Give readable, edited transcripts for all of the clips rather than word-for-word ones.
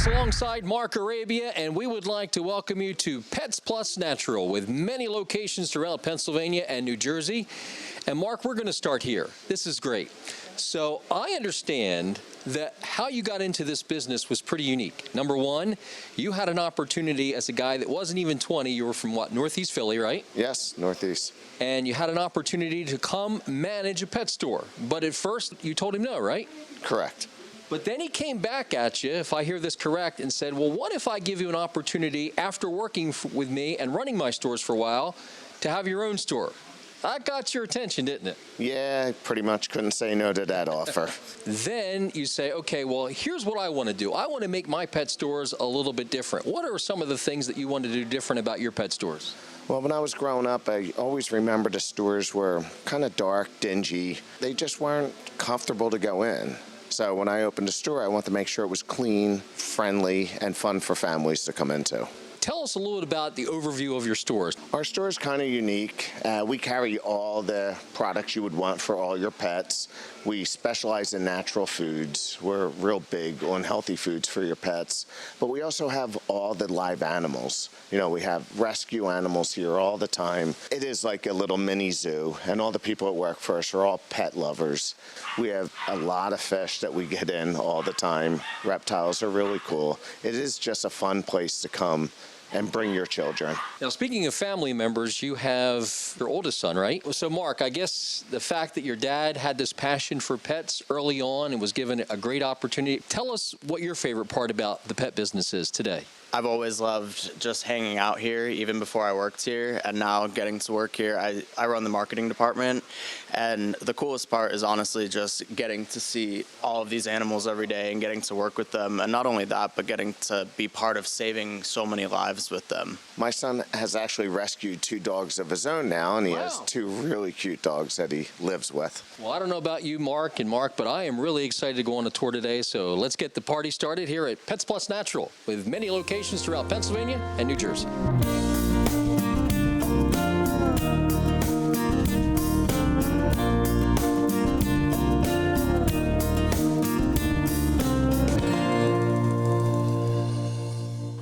Thomas alongside Mark Arabia, and we would like to welcome you to Pets Plus Natural with many locations throughout Pennsylvania and New Jersey. And Mark, we're going to start here. This is great. So I understand that how you got into this business was pretty unique. Number one, you had an opportunity as a guy that wasn't even 20. You were from what, Northeast Philly, right? Yes, Northeast. And you had an opportunity to come manage a pet store. But at first, you told him no, right? Correct. But then he came back at you, if I hear this correct, and said, well, what if I give you an opportunity after working with me and running my stores for a while to have your own store? That got your attention, didn't it? Yeah, I pretty much couldn't say no to that offer. Then you say, okay, well, here's what I want to do. I want to make my pet stores a little bit different. What are some of the things that you want to do different about your pet stores? Well, when I was growing up, I always remember the stores were kind of dark, dingy. They just weren't comfortable to go in. So when I opened a store, I wanted to make sure it was clean, friendly, and fun for families to come into. Tell us a little bit about the overview of your stores. Our store is kind of unique. We carry all the products you would want for all your pets. We specialize in natural foods. We're real big on healthy foods for your pets. But we also have all the live animals. You know, we have rescue animals here all the time. It is like a little mini zoo, and all the people that work for us are all pet lovers. We have a lot of fish that we get in all the time. Reptiles are really cool. It is just a fun place to come and bring your children. Now, speaking of family members, you have your oldest son, right? So, Mark, I guess the fact that your dad had this passion for pets early on and was given a great opportunity, tell us what your favorite part about the pet business is today. I've always loved just hanging out here, even before I worked here, and now getting to work here. I run the marketing department, and the coolest part is honestly just getting to see all of these animals every day and getting to work with them, and not only that, but getting to be part of saving so many lives with them. My son has actually rescued 2 dogs of his own now, and he has 2 really cute dogs that he lives with. Well, I don't know about you, Mark, but I am really excited to go on a tour today, so let's get the party started here at Pets Plus Natural with many locations throughout Pennsylvania and New Jersey.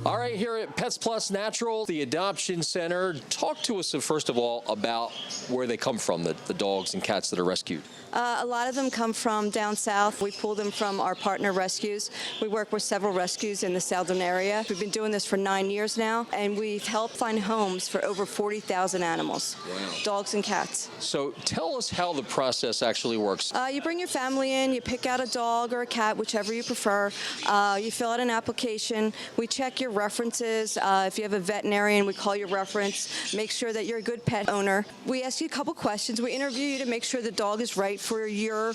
All right, here at Pets Plus Natural, the adoption center. Talk to us, first of all, about where they come from, the dogs and cats that are rescued. A lot of them come from down south. We pull them from our partner rescues. We work with several rescues in the southern area. We've been doing this for 9 years now, and we've helped find homes for over 40,000 animals, dogs and cats. So tell us how the process actually works. You bring your family in, you pick out a dog or a cat, whichever you prefer. You fill out an application. We check your references. If you have a veterinarian, we call your reference. Make sure that you're a good pet owner. We ask you a couple questions. We interview you to make sure the dog is right for your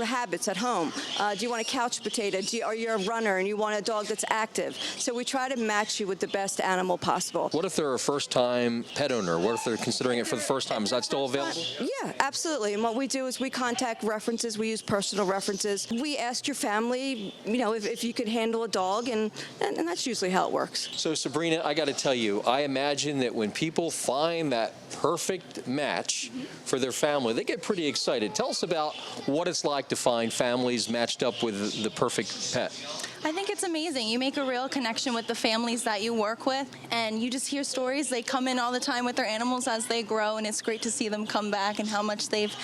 habits at home. Do you want a couch potato? Are you a runner and you want a dog that's active? So we try to match you with the best animal possible. What if they're a first-time pet owner? What if they're considering it for the first time? Is that still available? Yeah, absolutely. And what we do is we contact references. We use personal references. We ask your family, if you could handle a dog, and that's usually how it works. So, Sabrina, I got to tell you, I imagine that when people find that perfect match for their family, they get pretty excited. Tell us about what it's like to find families matched up with the perfect pet. I think it's amazing. You make a real connection with the families that you work with, and you just hear stories. They come in all the time with their animals as they grow, and it's great to see them come back and how much they've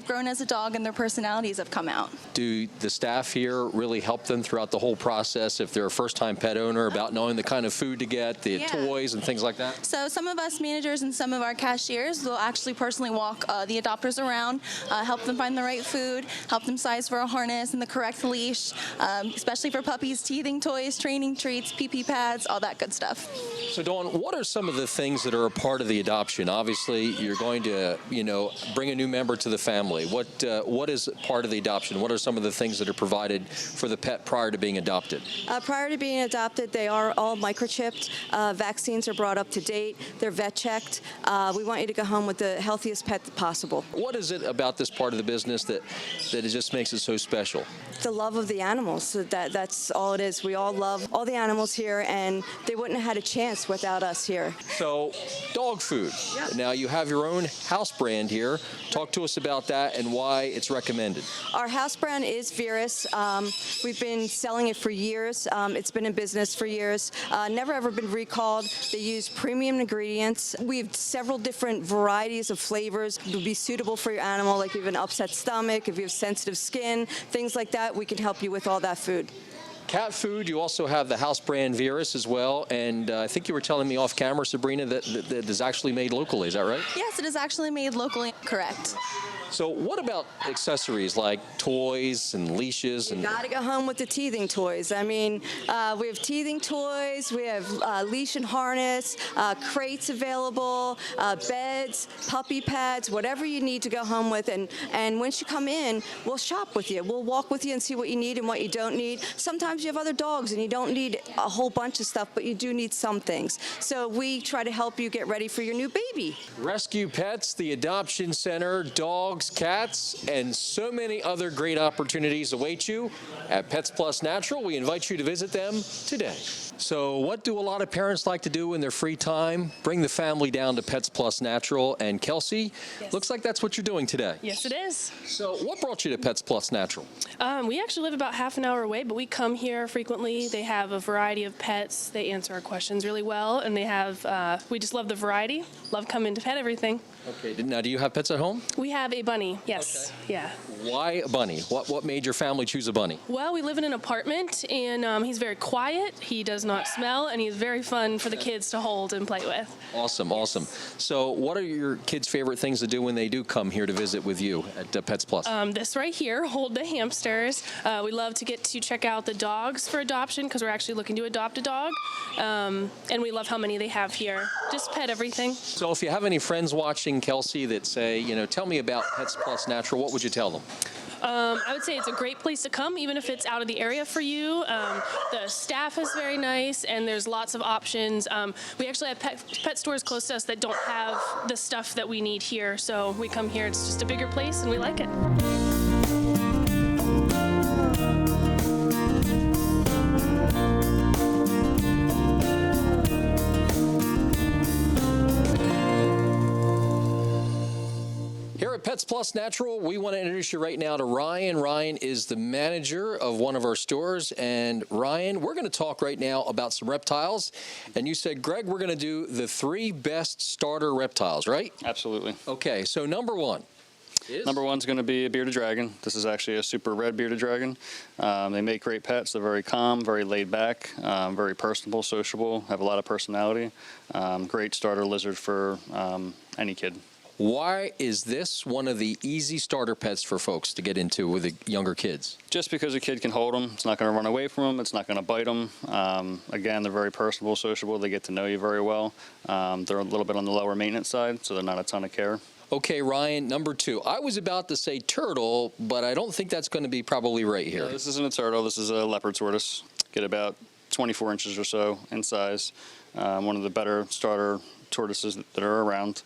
grown as a dog and their personalities have come out. Do the staff here really help them throughout the whole process if they're a first-time pet owner about knowing the kind of food to get, the toys and things like that? So some of us managers and some of our cashiers will actually personally walk the adopters around, help them find the right food, help them size for a harness and the correct leash, especially for puppies. Teething toys, training treats, pee-pee pads, all that good stuff. So, Dawn, what are some of the things that are a part of the adoption? Obviously, you're going to, bring a new member to the family. What is part of the adoption? What are some of the things that are provided for the pet prior to being adopted? Prior to being adopted, they are all microchipped. Vaccines are brought up to date. They're vet checked. We want you to go home with the healthiest pet possible. What is it about this part of the business that it just makes it so special? The love of the animals. That's all it is. We all love all the animals here, and they wouldn't have had a chance without us here. So, dog food. Yeah. Now, you have your own house brand here. Talk to us about that and why it's recommended. Our house brand is Virus. We've been selling it for years. It's been in business for years. Never ever been recalled. They use premium ingredients. We have several different varieties of flavors that would be suitable for your animal, like if you have an upset stomach, if you have sensitive skin, things like that. We can help you with all that food. Cat food, you also have the house brand Virus as well, and I think you were telling me off camera, Sabrina, that is actually made locally. Is that right? Yes, it is actually made locally. Correct. So what about accessories like toys and leashes? And Gotta go home with the teething toys. I mean, we have teething toys, we have leash and harness, crates available, beds, puppy pads, whatever you need to go home with. And once you come in, we'll shop with you. We'll walk with you and see what you need and what you don't need. Sometimes you have other dogs and you don't need a whole bunch of stuff, but you do need some things. So we try to help you get ready for your new baby. Rescue Pets, the Adoption Center, dogs, cats, and so many other great opportunities await you at Pets Plus Natural. We invite you to visit them today. So what do a lot of parents like to do in their free time? Bring the family down to Pets Plus Natural. And Kelsey, looks like that's what you're doing today. Yes, it is. So what brought you to Pets Plus Natural? We actually live about half an hour away, but we come here frequently. They have a variety of pets. They answer our questions really well, and they have, we just love the variety. Love coming to pet everything. Okay, now do you have pets at home? We have a bunny, yes. Okay. Yeah. Why a bunny? What made your family choose a bunny? Well, we live in an apartment, and he's very quiet. He does not smell, and he's very fun for the kids to hold and play with. Awesome, awesome. So what are your kids' favorite things to do when they do come here to visit with you at Pets Plus? This right here, hold the hamsters. We love to get to check out the dogs for adoption because we're actually looking to adopt a dog. And we love how many they have here. Just pet everything. So if you have any friends watching, Kelsey, that say, tell me about Pets Plus Natural, what would you tell them? I would say it's a great place to come, even if it's out of the area for you. The staff is very nice, and there's lots of options. We actually have pet stores close to us that don't have the stuff that we need here, so we come here. It's just a bigger place, and we like it. Here at Pets Plus Natural, we want to introduce you right now to Ryan. Ryan is the manager of one of our stores. And Ryan, we're going to talk right now about some reptiles. And you said, Greg, we're going to do the 3 best starter reptiles, right? Absolutely. Okay, so number one. Number one's going to be a bearded dragon. This is actually a super red bearded dragon. They make great pets. They're very calm, very laid back, very personable, sociable, have a lot of personality. Great starter lizard for any kid. Why is this one of the easy starter pets for folks to get into with the younger kids? Just because a kid can hold them, it's not going to run away from them, it's not going to bite them. Again, they're very personable, sociable, they get to know you very well. They're a little bit on the lower maintenance side, so they're not a ton of care. Okay, Ryan, number 2. I was about to say turtle, but I don't think that's going to be probably right here. No, this isn't a turtle, this is a leopard tortoise. Get about 24 inches or so in size. One of the better starter tortoises that are around.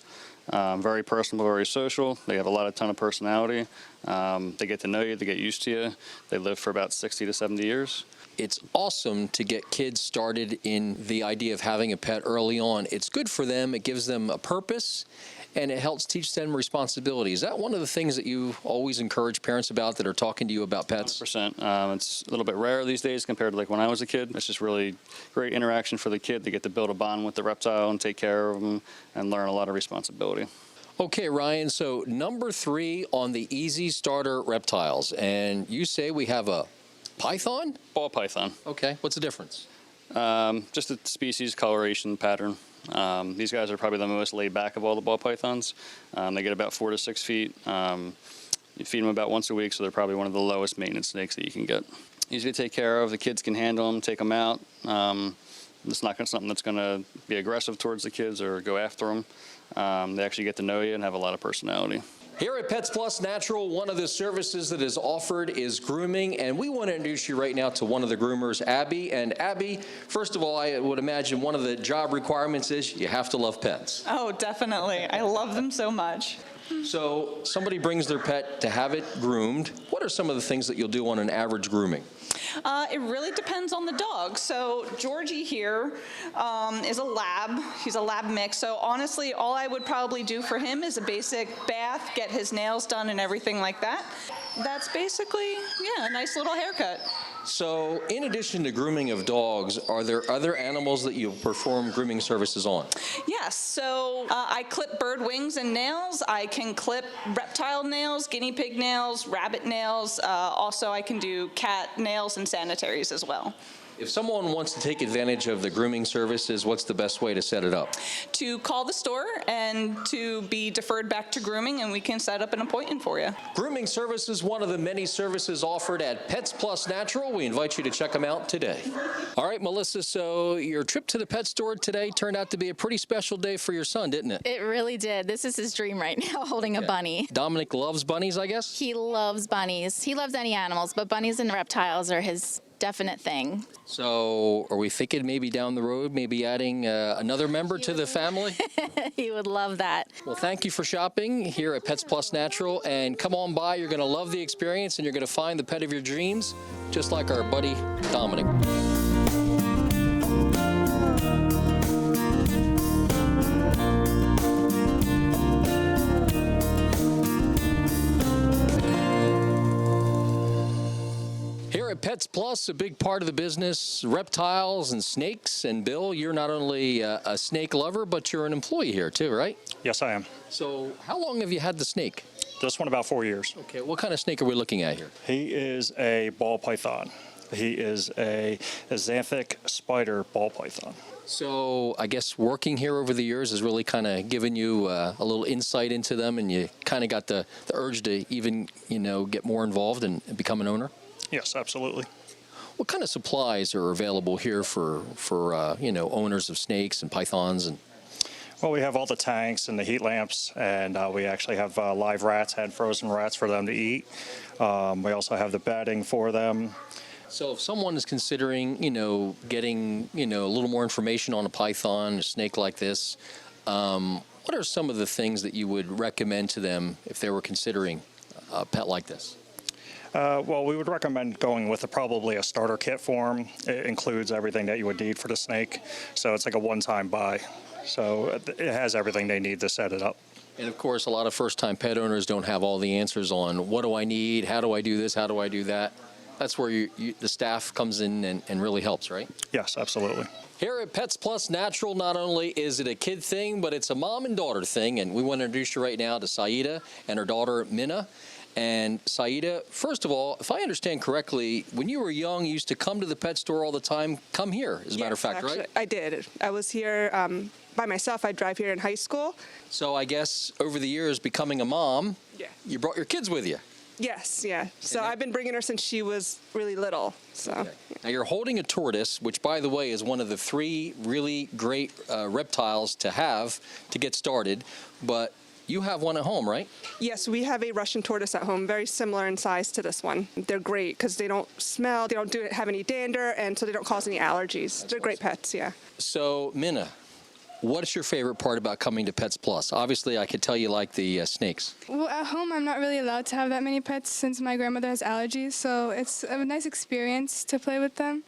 Very personable, very social. They have a ton of personality. They get to know you, they get used to you. They live for about 60 to 70 years. It's awesome to get kids started in the idea of having a pet early on. It's good for them. It gives them a purpose, and it helps teach them responsibility. Is that one of the things that you always encourage parents about that are talking to you about pets? 100%. It's a little bit rare these days compared to like when I was a kid. It's just really great interaction for the kid. They get to build a bond with the reptile and take care of them and learn a lot of responsibility. Okay, Ryan, so number 3 on the easy starter reptiles. And you say we have a python? Ball python. Okay, what's the difference? Just the species, coloration, pattern. These guys are probably the most laid back of all the ball pythons. They get about 4 to 6 feet. You feed them about once a week, so they're probably one of the lowest maintenance snakes that you can get. Easy to take care of. The kids can handle them, take them out. It's not something that's going to be aggressive towards the kids or go after them. They actually get to know you and have a lot of personality. Here at Pets Plus Natural, one of the services that is offered is grooming, and we want to introduce you right now to one of the groomers, Abby. And Abby, first of all, I would imagine one of the job requirements is you have to love pets. Oh, definitely. I love them so much. So somebody brings their pet to have it groomed. What are some of the things that you'll do on an average grooming? It really depends on the dog. So Georgie here is a lab. He's a lab mix. So honestly, all I would probably do for him is a basic bath, get his nails done and everything like that. That's basically, yeah, a nice little haircut. So, in addition to grooming of dogs, are there other animals that you perform grooming services on? Yes, so I clip bird wings and nails. I can clip reptile nails, guinea pig nails, rabbit nails. Also, I can do cat nails and sanitaries as well. If someone wants to take advantage of the grooming services, what's the best way to set it up? To call the store and to be deferred back to grooming, and we can set up an appointment for you. Grooming services, one of the many services offered at Pets Plus Natural. We invite you to check them out today. All right, Melissa, so your trip to the pet store today turned out to be a pretty special day for your son, didn't it? It really did. This is his dream right now, holding a bunny. Dominic loves bunnies, I guess? He loves bunnies. He loves any animals, but bunnies and reptiles are his definite thing. So are we thinking maybe down the road, maybe adding another member to the family? He would love that. Well, thank you for shopping here at Pets Plus Natural, and come on by. You're going to love the experience, and you're going to find the pet of your dreams, just like our buddy Dominic. Here at Pets Plus, a big part of the business, reptiles and snakes. And Bill, you're not only a snake lover, but you're an employee here too, right? Yes, I am. So how long have you had the snake? This one about 4 years. Okay, what kind of snake are we looking at here? He is a ball python. He is a xanthic spider ball python. So I guess working here over the years has really kind of given you a little insight into them, and you kind of got the urge to even, get more involved and become an owner? Yes, absolutely. What kind of supplies are available here for owners of snakes and pythons? And Well, we have all the tanks and the heat lamps, and we actually have live rats and frozen rats for them to eat. We also have the bedding for them. so if someone is considering, getting, a little more information on a python, a snake like this, what are some of the things that you would recommend to them if they were considering a pet like this? Well, we would recommend going with probably a starter kit for them. It includes everything that you would need for the snake, so it's like a one-time buy. So it has everything they need to set it up. And of course, a lot of first-time pet owners don't have all the answers on what do I need, how do I do this, how do I do that. That's where the staff comes in and really helps, right? Yes, absolutely. Here at Pets Plus Natural, not only is it a kid thing, but it's a mom and daughter thing. And we want to introduce you right now to Saida and her daughter, Minna. And Saida, first of all, if I understand correctly, when you were young, you used to come to the pet store all the time. Come here, as a matter of fact, actually, right? I did. I was here by myself. I drive here in high school. So I guess over the years, becoming a mom, Yeah. you brought your kids with you. Yes, yeah. So I've been bringing her since she was really little. So Okay. Now you're holding a tortoise, which, by the way, is one of the 3 really great reptiles to have to get started. But you have one at home, right? yes, we have a Russian tortoise at home, very similar in size to this one. They're great because they don't smell, they don't have any dander, and so they don't cause any allergies. They're great pets, yeah. So, Minna, what is your favorite part about coming to Pets Plus? Obviously, I could tell you like the snakes. Well, at home, I'm not really allowed to have that many pets since my grandmother has allergies, so it's a nice experience to play with them.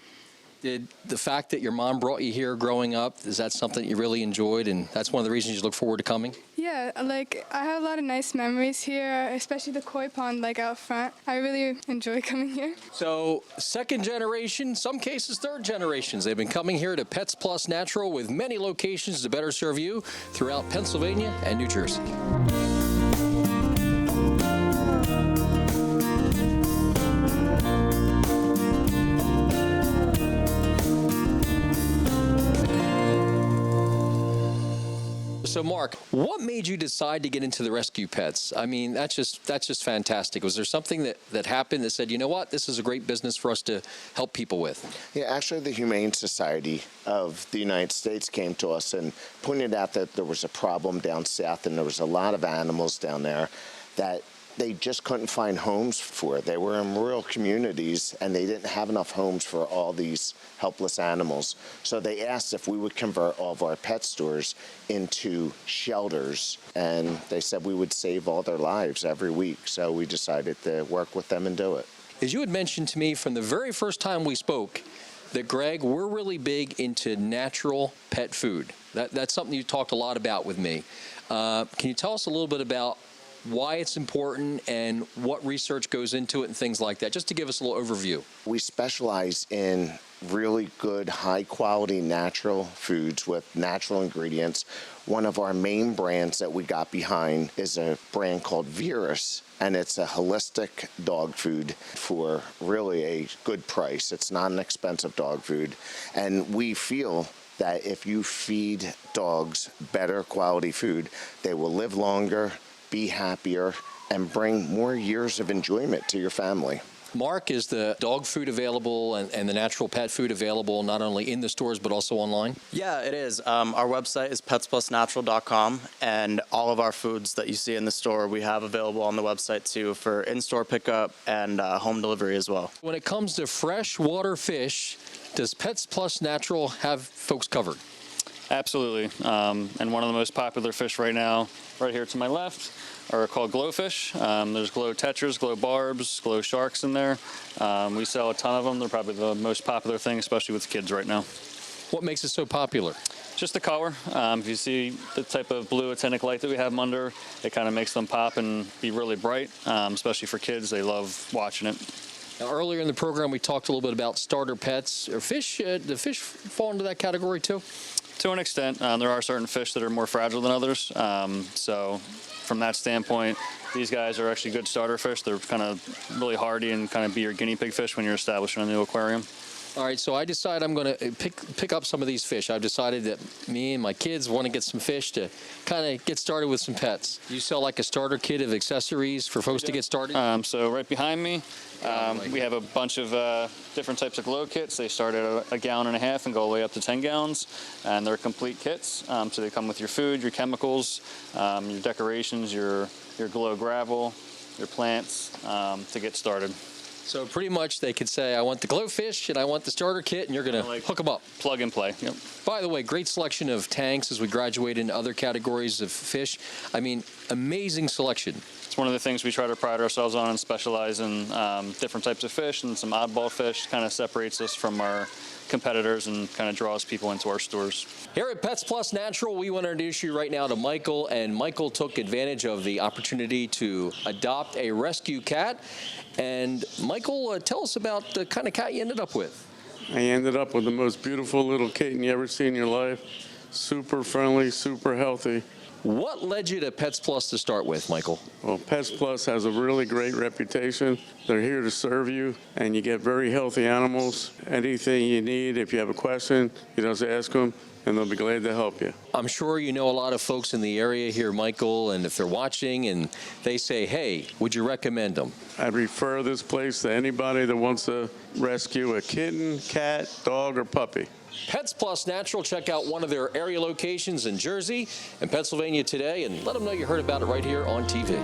Did the fact that your mom brought you here growing up, is that something you really enjoyed, and that's one of the reasons you look forward to coming? Yeah, I have a lot of nice memories here, especially the koi pond, out front. I really enjoy coming here. So, second generation, some cases third generations. They've been coming here to Pets Plus Natural with many locations to better serve you throughout Pennsylvania and New Jersey. So, Mark, what made you decide to get into the rescue pets? I mean, that's just fantastic. Was there something that happened that said, you know what, this is a great business for us to help people with? Yeah, actually, the Humane Society of the United States came to us and pointed out that there was a problem down south, and there was a lot of animals down there that they just couldn't find homes for. They were in rural communities, and they didn't have enough homes for all these helpless animals. So they asked if we would convert all of our pet stores into shelters, and they said we would save all their lives every week. So we decided to work with them and do it. is you had mentioned to me from the very first time we spoke that, Greg, we're really big into natural pet food. That's something you talked a lot about with me. Can you tell us a little bit about why it's important and what research goes into it and things like that, just to give us a little overview? We specialize in really good, high-quality natural foods with natural ingredients. One of our main brands that we got behind is a brand called Virus, and it's a holistic dog food for really a good price. It's not an expensive dog food, and we feel that if you feed dogs better quality food, they will live longer, be happier, and bring more years of enjoyment to your family. Mark, is the dog food available and the natural pet food available not only in the stores but also online? Yeah, it is. Our website is petsplusnatural.com, and all of our foods that you see in the store we have available on the website too for in-store pickup and home delivery as well. When it comes to freshwater fish, does Pets Plus Natural have folks covered? Absolutely. And one of the most popular fish right now, right here to my left, are called glowfish. There's glow tetras, glow barbs, glow sharks in there. We sell a ton of them. They're probably the most popular thing, especially with kids right now. What makes it so popular? Just the color. If you see the type of blue actinic light that we have them under, it kind of makes them pop and be really bright, especially for kids. They love watching it. Now, earlier in the program, we talked a little bit about starter pets. Are fish, do fish fall into that category too? To an extent. There are certain fish that are more fragile than others. So from that standpoint, these guys are actually good starter fish. They're kind of really hardy and kind of be your guinea pig fish when you're establishing a new aquarium. All right, so I decide I'm going to pick up some of these fish. I've decided that me and my kids want to get some fish to kind of get started with some pets. You sell like a starter kit of accessories for folks to get started? So right behind me, we have a bunch of different types of glow kits. They start at a gallon and a half and go all the way up to 10 gallons, and they're complete kits. So they come with your food, your chemicals, your decorations, your glow gravel, your plants to get started. So pretty much they could say, I want the glowfish and I want the starter kit, and you're going to hook them up. Plug and play. Yep. By the way, great selection of tanks as we graduate into other categories of fish. I mean, amazing selection. It's one of the things we try to pride ourselves on and specialize in different types of fish and some oddball fish. Kind of separates us from our competitors and kind of draws people into our stores. Here at Pets Plus Natural, we want to introduce you right now to Michael, and Michael took advantage of the opportunity to adopt a rescue cat. And Michael, tell us about the kind of cat you ended up with. I ended up with the most beautiful little kitten you ever see in your life. Super friendly, super healthy. What led you to Pets Plus to start with, Michael? Well, Pets Plus has a really great reputation. They're here to serve you, and you get very healthy animals. Anything you need, if you have a question, you just ask them, and they'll be glad to help you. I'm sure you know a lot of folks in the area here, Michael, and if they're watching and they say, hey, would you recommend them? I'd refer this place to anybody that wants to rescue a kitten, cat, dog, or puppy. Pets Plus Natural, check out one of their area locations in Jersey and Pennsylvania today, and let them know you heard about it right here on TV.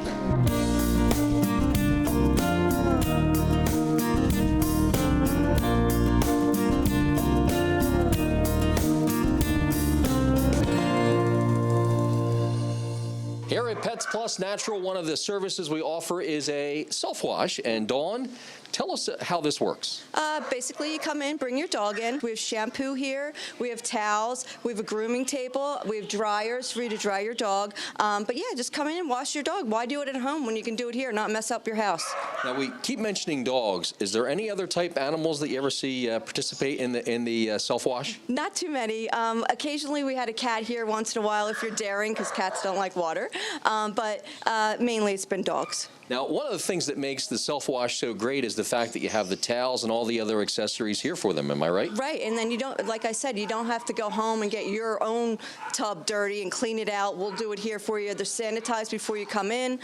Here at Pets Plus Natural, one of the services we offer is a self-wash. And Dawn, tell us how this works. Basically, you come in, bring your dog in. We have shampoo here. We have towels. We have a grooming table. We have dryers for you to dry your dog. But yeah, just come in and wash your dog. Why do it at home when you can do it here and not mess up your house? Now, we keep mentioning dogs. Is there any other type animals that you ever see participate in the self-wash? Not too many. Occasionally, we had a cat here once in a while if you're daring, because cats don't like water. But mainly, it's been dogs. Now, one of the things that makes the self-wash so great is the fact that you have the towels and all the other accessories here for them. Am I right? Right, and then you don't, like I said, you don't have to go home and get your own tub dirty and clean it out. We'll do it here for you. They're sanitized before you come in.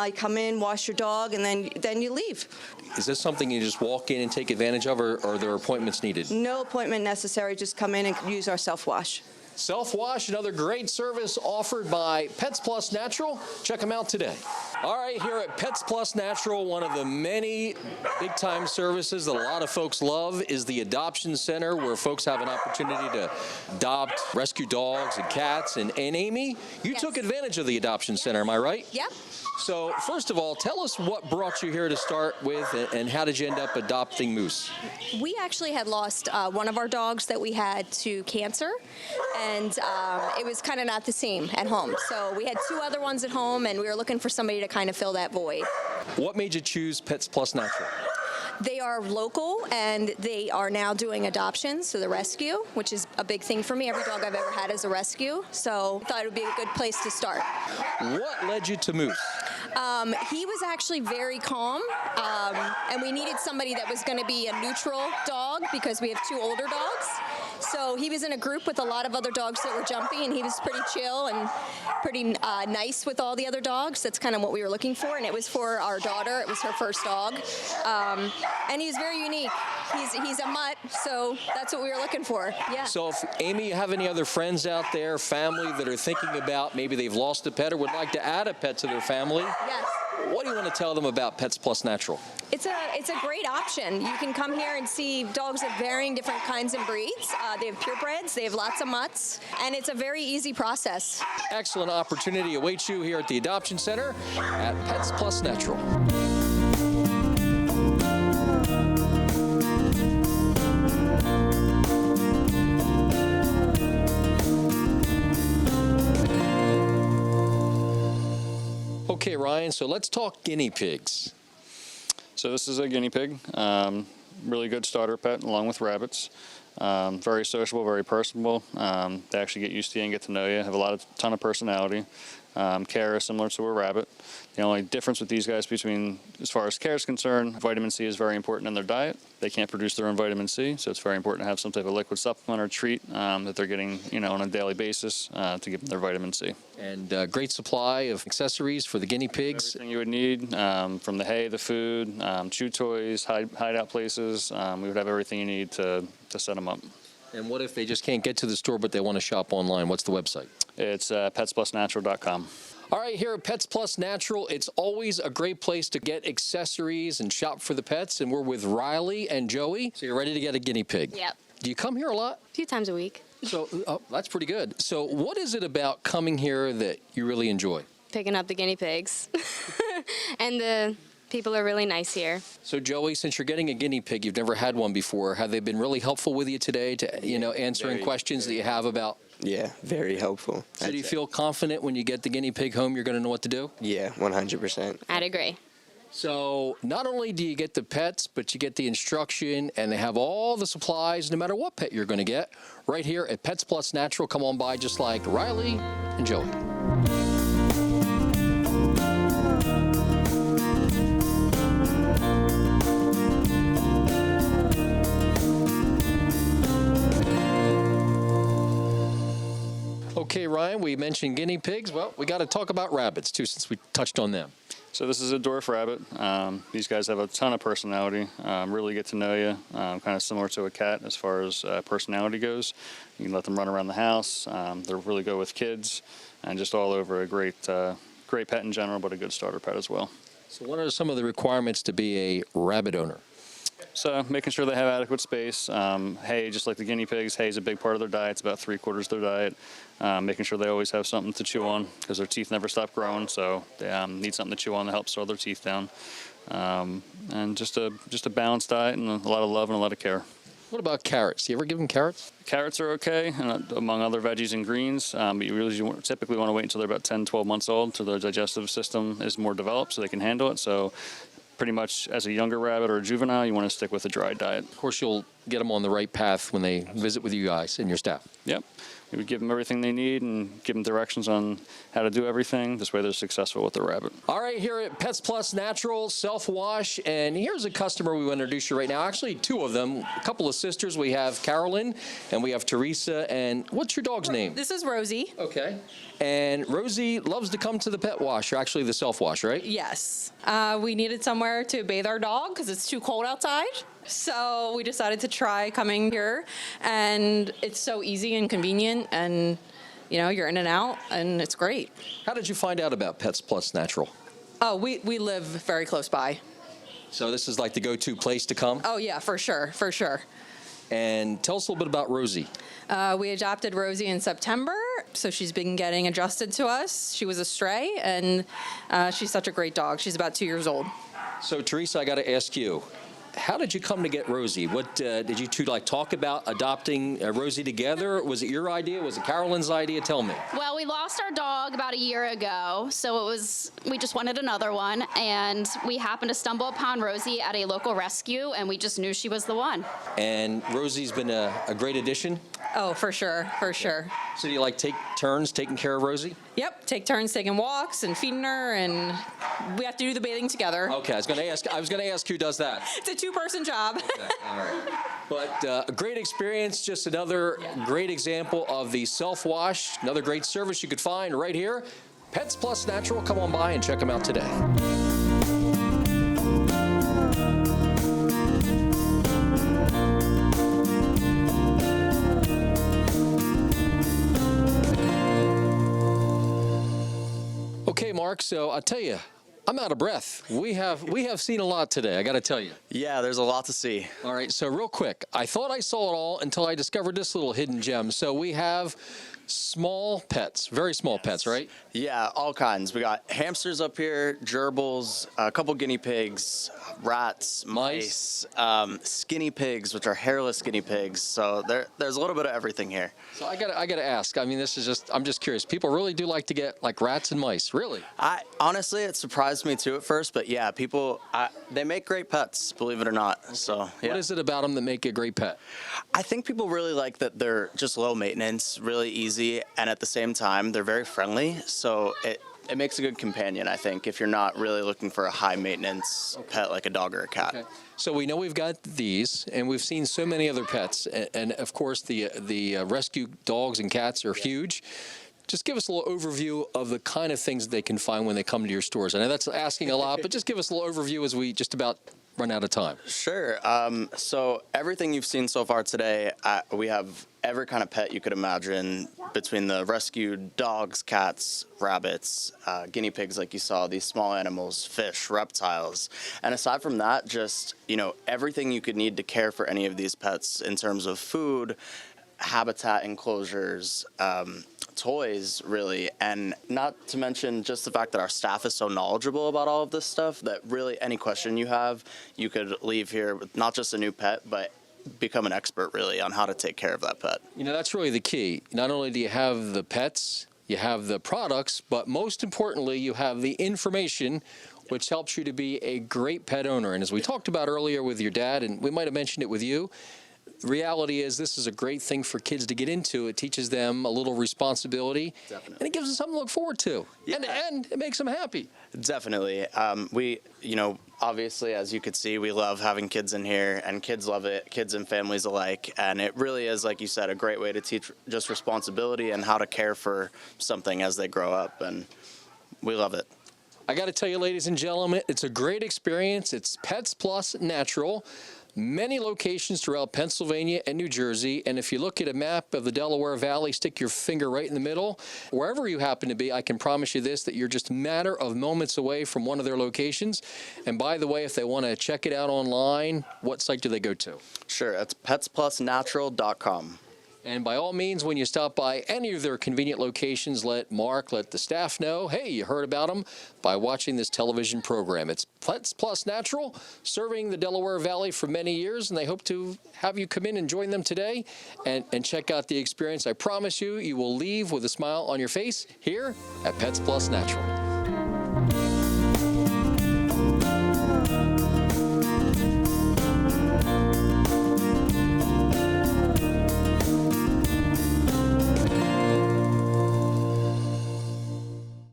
You come in, wash your dog, and then you leave. Is this something you just walk in and take advantage of, or are there appointments needed? No appointment necessary. Just come in and use our self-wash. Self-wash, another great service offered by Pets Plus Natural. Check them out today. All right, here at Pets Plus Natural, one of the many big-time services that a lot of folks love is the adoption center, where folks have an opportunity to adopt, rescue dogs and cats. And Amy, you took advantage of the adoption center, am I right? Yep. So first of all, tell us what brought you here to start with, and how did you end up adopting Moose? We actually had lost one of our dogs that we had to cancer, and it was kind of not the same at home. So we had 2 other ones at home, and we were looking for somebody to kind of fill that void. What made you choose Pets Plus Natural? They are local, and they are now doing adoptions, so the rescue, which is a big thing for me. Every dog I've ever had is a rescue, so I thought it would be a good place to start. What led you to Moose? He was actually very calm, and we needed somebody that was going to be a neutral dog because we have 2 older dogs. So he was in a group with a lot of other dogs that were jumpy, and he was pretty chill and pretty nice with all the other dogs. That's kind of what we were looking for, and it was for our daughter. It was her first dog, and he's very unique. He's a mutt, so that's what we were looking for. Yeah. So if, Amy, you have any other friends out there, family, that are thinking about maybe they've lost a pet or would like to add a pet to their family, Yes. what do you want to tell them about Pets Plus Natural? It's a great option. You can come here and see dogs of varying different kinds and breeds. They have purebreds, they have lots of mutts, and it's a very easy process. Excellent opportunity awaits you here at the Adoption Center at Pets Plus Natural. Okay, Ryan, so let's talk guinea pigs. So this is a guinea pig, really good starter pet along with rabbits. Very sociable, very personable. They actually get used to you and get to know you, have a ton of personality. Care is similar to a rabbit. The only difference with these guys between, as far as care is concerned, vitamin C is very important in their diet. They can't produce their own vitamin C, so it's very important to have some type of liquid supplement or treat that they're getting, on a daily basis to give them their vitamin C. And great supply of accessories for the guinea pigs. Everything you would need, from the hay, the food, chew toys, hideout places. We would have everything you need to set them up. And what if they just can't get to the store but they want to shop online? What's the website? It's petsplusnatural.com. All right, here at Pets Plus Natural, it's always a great place to get accessories and shop for the pets. And we're with Riley and Joey. So you're ready to get a guinea pig? Yep. Do you come here a lot? A few times a week. So that's pretty good. So what is it about coming here that you really enjoy? Picking up the guinea pigs. And the people are really nice here. So Joey, since you're getting a guinea pig, you've never had one before. Have they been really helpful with you today to, answering questions that you have about? Yeah, very helpful. So do you feel confident when you get the guinea pig home, you're going to know what to do? Yeah, 100%. I'd agree. So not only do you get the pets, but you get the instruction, and they have all the supplies, no matter what pet you're going to get, right here at Pets Plus Natural. Come on by just like Riley and Joey. Okay, Ryan, we mentioned guinea pigs. Well, we got to talk about rabbits, too, since we touched on them. So this is a dwarf rabbit. These guys have a ton of personality, really get to know you, kind of similar to a cat as far as personality goes. You can let them run around the house. They're really good with kids, and just all over a great pet in general, but a good starter pet as well. So what are some of the requirements to be a rabbit owner? So making sure they have adequate space. Hay, just like the guinea pigs, hay is a big part of their diet. It's about 3/4 of their diet. Making sure they always have something to chew on because their teeth never stop growing. So they need something to chew on to help slow their teeth down. And just a balanced diet and a lot of love and a lot of care. What about carrots? Do you ever give them carrots? Carrots are okay, and among other veggies and greens. But you really typically want to wait until they're about 10, 12 months old, until their digestive system is more developed so they can handle it. So pretty much as a younger rabbit or a juvenile, you want to stick with a dry diet. Of course, you'll get them on the right path when they visit with you guys and your staff. Yep. We would give them everything they need and give them directions on how to do everything. This way they're successful with the rabbit. All right, here at Pets Plus Natural, self-wash. And here's a customer we want to introduce you right now. Actually, 2 of them, a couple of sisters. We have Carolyn and we have Teresa. And what's your dog's name? This is Rosie. Okay. And Rosie loves to come to the pet wash, or actually the self-wash, right? Yes. We needed somewhere to bathe our dog because it's too cold outside. So we decided to try coming here, and it's so easy and convenient, and you're in and out, and it's great. How did you find out about Pets Plus Natural? Oh, we live very close by. So this is like the go-to place to come? Oh, yeah, for sure, for sure. And tell us a little bit about Rosie. We adopted Rosie in September, so she's been getting adjusted to us. She was a stray, and she's such a great dog. She's about 2 years old. So, Teresa, I got to ask you, how did you come to get Rosie? What did you two talk about adopting Rosie together? Was it your idea? Was it Carolyn's idea? Tell me. Well, we lost our dog about a year ago, so we just wanted another one, and we happened to stumble upon Rosie at a local rescue, and we just knew she was the one. And Rosie's been a great addition? Oh, for sure, for sure. So do you take turns taking care of Rosie? Yep, take turns taking walks and feeding her, and we have to do the bathing together. Okay, I was going to ask who does that. It's a two-person job. Okay, all right. But a great experience, just another great example of the self-wash, another great service you could find right here. Pets Plus Natural, come on by and check them out today. Okay, Mark, so I'll tell you, I'm out of breath. We have seen a lot today, I got to tell you. Yeah, there's a lot to see. All right, so real quick, I thought I saw it all until I discovered this little hidden gem. So we have small pets, very small pets, right? Yeah, all kinds. We got hamsters up here, gerbils, a couple guinea pigs, rats, mice, skinny pigs, which are hairless guinea pigs. So there's a little bit of everything here. So I gotta ask. I mean, I'm just curious. People really do like to get rats and mice, really? Honestly, it surprised me too at first, but yeah, people they make great pets, believe it or not. So yeah. What is it about them that make a great pet? I think people really like that they're just low maintenance, really easy, and at the same time they're very friendly. So it makes a good companion, I think, if you're not really looking for a high maintenance pet like a dog or a cat. Okay. So we know we've got these, and we've seen so many other pets, and of course the rescue dogs and cats are huge. Just give us a little overview of the kind of things that they can find when they come to your stores. I know that's asking a lot, but just give us a little overview as we just about run out of time. Sure. So everything you've seen so far today, we have every kind of pet you could imagine, between the rescued dogs, cats, rabbits, guinea pigs like you saw, these small animals, fish, reptiles. And aside from that, just, everything you could need to care for any of these pets in terms of food, habitat enclosures, toys, really, and not to mention just the fact that our staff is so knowledgeable about all of this stuff that really any question you have, you could leave here with not just a new pet, but become an expert really on how to take care of that pet. That's really the key. Not only do you have the pets, you have the products, but most importantly, you have the information which helps you to be a great pet owner. And as we talked about earlier with your dad, and we might have mentioned it with you, the reality is this is a great thing for kids to get into. It teaches them a little responsibility. Definitely. And it gives them something to look forward to. Yeah. And it makes them happy. Definitely. We, obviously, as you could see, we love having kids in here, and kids love it, kids and families alike. And it really is, like you said, a great way to teach just responsibility and how to care for something as they grow up. And we love it. I got to tell you, ladies and gentlemen, it's a great experience. It's Pets Plus Natural. Many locations throughout Pennsylvania and New Jersey, and if you look at a map of the Delaware Valley, stick your finger right in the middle. Wherever you happen to be, I can promise you this, that you're just a matter of moments away from one of their locations. And by the way, if they want to check it out online, what site do they go to? Sure, it's petsplusnatural.com. And by all means, when you stop by any of their convenient locations, let Mark, let the staff know, hey, you heard about them by watching this television program. It's Pets Plus Natural, serving the Delaware Valley for many years, and they hope to have you come in and join them today and check out the experience. I promise you, you will leave with a smile on your face here at Pets Plus Natural.